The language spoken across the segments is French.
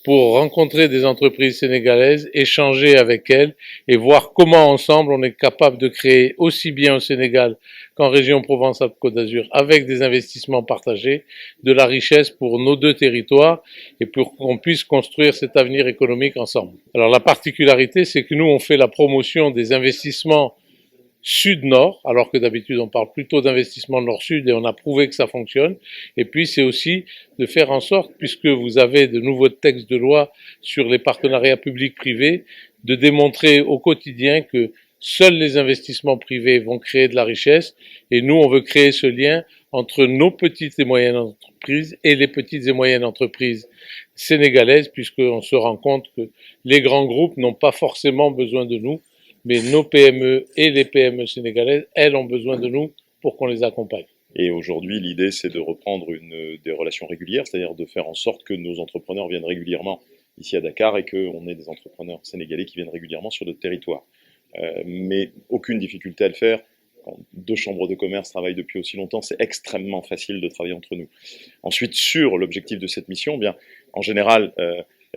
pour rencontrer des entreprises sénégalaises, échanger avec elles et voir comment ensemble on est capable de créer aussi bien au Sénégal qu'en région Provence-Alpes-Côte d'Azur avec des investissements partagés, de la richesse pour nos deux territoires et pour qu'on puisse construire cet avenir économique ensemble. Alors la particularité, c'est que nous, on fait la promotion des investissements sud-nord, alors que d'habitude on parle plutôt d'investissement nord-sud et on a prouvé que ça fonctionne. Et puis c'est aussi de faire en sorte, puisque vous avez de nouveaux textes de loi sur les partenariats publics-privés, de démontrer au quotidien que seuls les investissements privés vont créer de la richesse et nous on veut créer ce lien entre nos petites et moyennes entreprises et les petites et moyennes entreprises sénégalaises, puisqu'on se rend compte que les grands groupes n'ont pas forcément besoin de nous, mais nos PME et les PME sénégalaises, elles, ont besoin de nous pour qu'on les accompagne. Et aujourd'hui, l'idée, c'est de reprendre des relations régulières, c'est-à-dire de faire en sorte que nos entrepreneurs viennent régulièrement ici à Dakar et qu'on ait des entrepreneurs sénégalais qui viennent régulièrement sur notre territoire. Mais aucune difficulté à le faire. Quand deux chambres de commerce travaillent depuis aussi longtemps, c'est extrêmement facile de travailler entre nous. Ensuite, sur l'objectif de cette mission, bien, en général,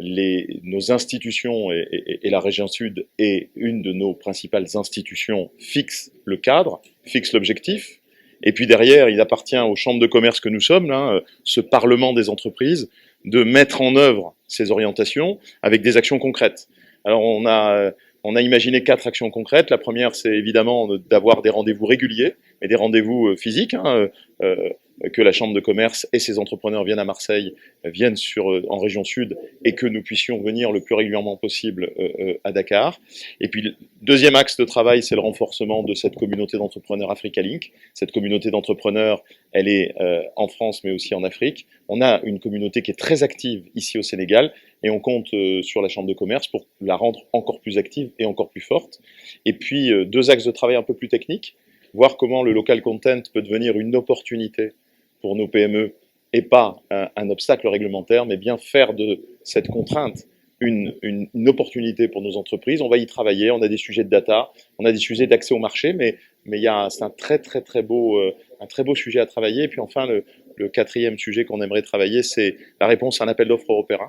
nos institutions et la région sud est une de nos principales institutions fixe le cadre, fixe l'objectif. Et puis derrière, il appartient aux chambres de commerce que nous sommes, là, ce parlement des entreprises, de mettre en œuvre ces orientations avec des actions concrètes. Alors on a imaginé 4 actions concrètes. La première, c'est évidemment d'avoir des rendez-vous réguliers, mais des rendez-vous physiques, que la Chambre de commerce et ses entrepreneurs viennent à Marseille, viennent en région sud, et que nous puissions venir le plus régulièrement possible à Dakar. Et puis, le deuxième axe de travail, c'est le renforcement de cette communauté d'entrepreneurs Africa Link. Cette communauté d'entrepreneurs, elle est en France, mais aussi en Afrique. On a une communauté qui est très active ici au Sénégal, et on compte sur la Chambre de commerce pour la rendre encore plus active et encore plus forte. Et puis, deux axes de travail un peu plus techniques, voir comment le local content peut devenir une opportunité pour nos PME et pas un obstacle réglementaire, mais bien faire de cette contrainte une opportunité pour nos entreprises. On va y travailler, on a des sujets de data, on a des sujets d'accès au marché, mais c'est un très beau sujet à travailler. Et puis enfin, le quatrième sujet qu'on aimerait travailler, c'est la réponse à un appel d'offres européen.